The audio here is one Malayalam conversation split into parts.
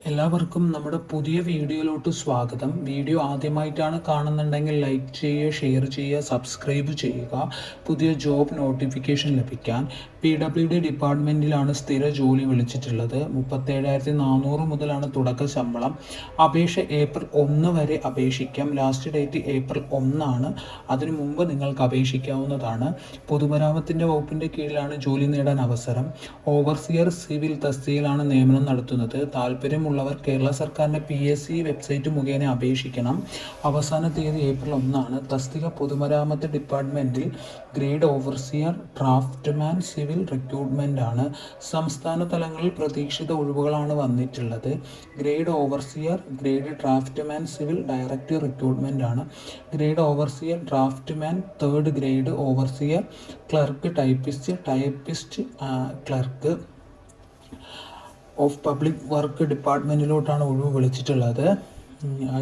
എല്ലാവർക്കും നമ്മുടെ പുതിയ വീഡിയോയിലോട്ട് സ്വാഗതം. വീഡിയോ ആദ്യമായിട്ടാണ് കാണുന്നുണ്ടെങ്കിൽ ലൈക്ക് ചെയ്യുക, ഷെയർ ചെയ്യുക, സബ്സ്ക്രൈബ് ചെയ്യുക. പുതിയ ജോബ് നോട്ടിഫിക്കേഷൻ ലഭിക്കാൻ PWD ഡിപ്പാർട്ട്മെൻറ്റിലാണ് സ്ഥിര ജോലി വിളിച്ചിട്ടുള്ളത്. 37,400 മുതലാണ് തുടക്ക ശമ്പളം. അപേക്ഷ ഏപ്രിൽ 1 വരെ അപേക്ഷിക്കാം. ലാസ്റ്റ് ഡേറ്റ് ഏപ്രിൽ 1 ആണ്. അതിനു മുമ്പ് നിങ്ങൾക്ക് അപേക്ഷിക്കാവുന്നതാണ്. പൊതുമരാമത്തിൻ്റെ വകുപ്പിൻ്റെ കീഴിലാണ് ജോലി നേടാൻ അവസരം. ഓവർസിയർ സിവിൽ തസ്തികയിലാണ് നിയമനം നടത്തുന്നത്. താല്പര്യമുള്ളവർ കേരള സർക്കാരിൻ്റെ PSC വെബ്സൈറ്റ് മുഖേന അപേക്ഷിക്കണം. അവസാന തീയതി ഏപ്രിൽ 1 ആണ്. തസ്തിക പൊതുമരാമത്ത് ഡിപ്പാർട്ട്മെൻറ്റിൽ grade overseer, draughtsman civil recruitment ആണ്. സംസ്ഥാന തലങ്ങളിൽ പ്രതീക്ഷിത ഒഴിവുകളാണ് വന്നിട്ടുള്ളത്. Grade overseer, grade draughtsman civil direct recruitment ആണ്. Grade overseer, draughtsman, third grade overseer, clerk, typist clerk of public work ഡിപ്പാർട്ട്മെൻറ്റിലോട്ടാണ് ഒഴിവ് വിളിച്ചിട്ടുള്ളത്.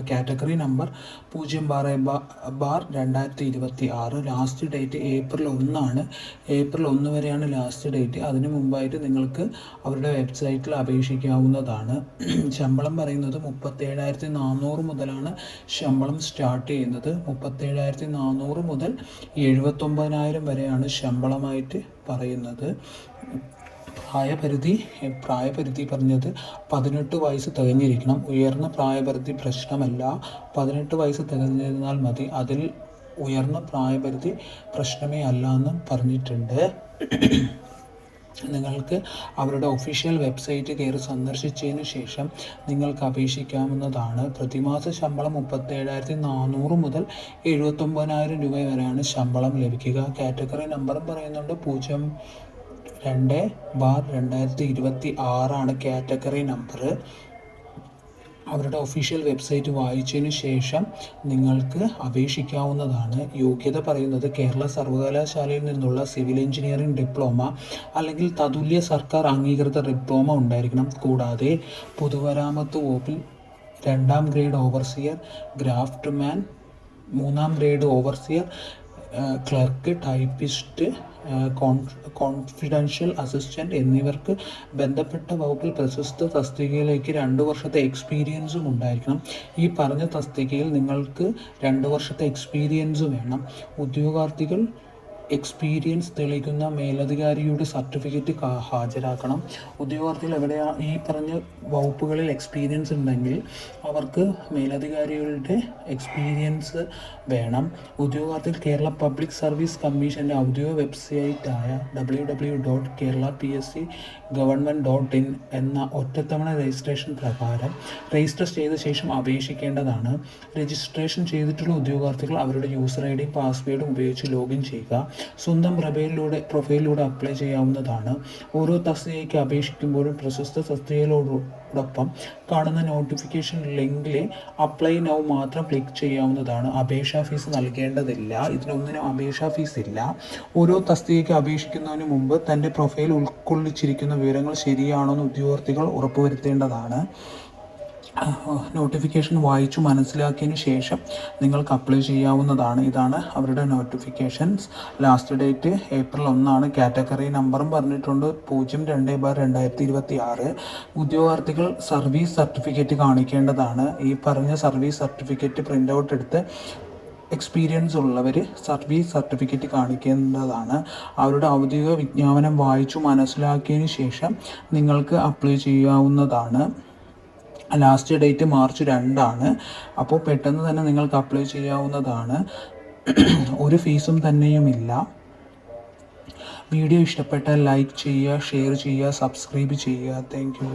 Category number 0/2026. Last date April 1 ആണ്. ഏപ്രിൽ 1 വരെയാണ് ലാസ്റ്റ് ഡേറ്റ്. അതിന് മുമ്പായിട്ട് നിങ്ങൾക്ക് അവരുടെ വെബ്സൈറ്റിൽ അപേക്ഷിക്കാവുന്നതാണ്. ശമ്പളം പറയുന്നത് 37,400 മുതലാണ് ശമ്പളം സ്റ്റാർട്ട് ചെയ്യുന്നത്. 37,400 മുതൽ 79,000 വരെയാണ് ശമ്പളമായിട്ട് പറയുന്നത്. പ്രായപരിധി പറഞ്ഞത് 18 വയസ്സ് തികഞ്ഞിരിക്കണം. ഉയർന്ന പ്രായപരിധി പ്രശ്നമല്ല. 18 വയസ്സ് തികഞ്ഞിരുന്നാൽ മതി. അതിൽ ഉയർന്ന പ്രായപരിധി പ്രശ്നമേ അല്ല എന്ന് പറഞ്ഞിട്ടുണ്ട്. നിങ്ങൾക്ക് അവരുടെ ഒഫീഷ്യൽ വെബ്സൈറ്റ് കയറി സന്ദർശിച്ചതിന് ശേഷം നിങ്ങൾക്ക് അപേക്ഷിക്കാവുന്നതാണ്. പ്രതിമാസ ശമ്പളം 37,400 മുതൽ 79,000 രൂപ വരെയാണ് ശമ്പളം ലഭിക്കുക. കാറ്റഗറി നമ്പറും പറയുന്നുണ്ട്. 02/2026 കാറ്റഗറി നമ്പർ. അവരുടെ ഒഫീഷ്യൽ വെബ്സൈറ്റ് വായിച്ചതിന് ശേഷം നിങ്ങൾക്ക് അപേക്ഷിക്കാവുന്നതാണ്. യോഗ്യത പറയുന്നത് കേരള സർവകലാശാലയിൽ നിന്നുള്ള സിവിൽ എഞ്ചിനീയറിംഗ് ഡിപ്ലോമ അല്ലെങ്കിൽ തതുല്യ സർക്കാർ അംഗീകൃത ഡിപ്ലോമ ഉണ്ടായിരിക്കണം. കൂടാതെ പൊതുമരാമത്ത് വകുപ്പിൽ 2ാം grade overseer, draughtsman, 3ാം grade overseer, clerk, typist, confidential assistant എന്നിവർക്ക് ബന്ധപ്പെട്ട വകുപ്പിൽ പ്രശസ്ത തസ്തികയിലേക്ക് 2 വർഷത്തെ എക്സ്പീരിയൻസും ഉണ്ടായിരിക്കണം. ഈ പറഞ്ഞ തസ്തികയിൽ നിങ്ങൾക്ക് 2 വർഷത്തെ എക്സ്പീരിയൻസ് വേണം. ഉദ്യോഗാർത്ഥികൾ എക്സ്പീരിയൻസ് തെളിയിക്കുന്ന മേലധികാരിയുടെ സർട്ടിഫിക്കറ്റ് ഹാജരാക്കണം. ഉദ്യോഗാർത്ഥികൾ എവിടെയാണ് ഈ പറഞ്ഞ വകുപ്പുകളിൽ എക്സ്പീരിയൻസ് ഉണ്ടെങ്കിൽ അവർക്ക് മേലധികാരികളുടെ എക്സ്പീരിയൻസ് വേണം. ഉദ്യോഗാർത്ഥികൾ കേരള പബ്ലിക് സർവീസ് കമ്മീഷൻ്റെ ഔദ്യോഗിക വെബ്സൈറ്റായ www.kerala.psc.gov.in എന്ന ഒറ്റത്തവണ രജിസ്ട്രേഷൻ പ്രകാരം രജിസ്റ്റർ ചെയ്ത ശേഷം അപേക്ഷിക്കേണ്ടതാണ്. രജിസ്ട്രേഷൻ ചെയ്തിട്ടുള്ള ഉദ്യോഗാർത്ഥികൾ അവരുടെ യൂസർ ഐഡിയും പാസ്വേഡും ഉപയോഗിച്ച് ലോഗിൻ ചെയ്യുക. സ്വന്തം പ്രൊഫൈലിലൂടെ അപ്ലൈ ചെയ്യാവുന്നതാണ്. ഓരോ തസ്തികയ്ക്ക് അപേക്ഷിക്കുമ്പോഴും പ്രശസ്ത തസ്തികകളോടൊപ്പം കാണുന്ന നോട്ടിഫിക്കേഷൻ ലിങ്കിൽ അപ്ലൈ നൗ മാത്രം ക്ലിക്ക് ചെയ്യാവുന്നതാണ്. അപേക്ഷാ ഫീസ് നൽകേണ്ടതില്ല. ഇതിനൊന്നിനും അപേക്ഷാ ഫീസ് ഇല്ല. ഓരോ തസ്തികയ്ക്ക് അപേക്ഷിക്കുന്നതിന് മുമ്പ് തൻ്റെ പ്രൊഫൈൽ ഉൾക്കൊള്ളിച്ചിരിക്കുന്ന വിവരങ്ങൾ ശരിയാണോയെന്ന് ഉദ്യോഗാർത്ഥികൾ ഉറപ്പുവരുത്തേണ്ടതാണ്. നോട്ടിഫിക്കേഷൻ വായിച്ചു മനസ്സിലാക്കിയതിന് ശേഷം നിങ്ങൾക്ക് അപ്ലൈ ചെയ്യാവുന്നതാണ്. ഇതാണ് അവരുടെ നോട്ടിഫിക്കേഷൻസ്. ലാസ്റ്റ് ഡേറ്റ് ഏപ്രിൽ 1 ആണ്. കാറ്റഗറി നമ്പറും പറഞ്ഞിട്ടുണ്ട് 02/2026. ഉദ്യോഗാർത്ഥികൾ സർവീസ് സർട്ടിഫിക്കറ്റ് കാണിക്കേണ്ടതാണ്. ഈ പറഞ്ഞ സർവീസ് സർട്ടിഫിക്കറ്റ് പ്രിൻ്റ് ഔട്ട് എടുത്ത് എക്സ്പീരിയൻസ് ഉള്ളവർ സർവീസ് സർട്ടിഫിക്കറ്റ് കാണിക്കേണ്ടതാണ്. അവരുടെ ഔദ്യോഗിക വിജ്ഞാപനം വായിച്ചു മനസ്സിലാക്കിയതിന് ശേഷം നിങ്ങൾക്ക് അപ്ലൈ ചെയ്യാവുന്നതാണ്. ലാസ്റ്റ് ഡേറ്റ് മാർച്ച് 2 ആണ്. അപ്പോൾ പെട്ടെന്ന് തന്നെ നിങ്ങൾക്ക് അപ്ലൈ ചെയ്യാവുന്നതാണ്. ഒരു ഫീസും തന്നെയുമില്ല. വീഡിയോ ഇഷ്ടപ്പെട്ടാൽ ലൈക്ക് ചെയ്യുക, ഷെയർ ചെയ്യുക, സബ്സ്ക്രൈബ് ചെയ്യുക. Thank you.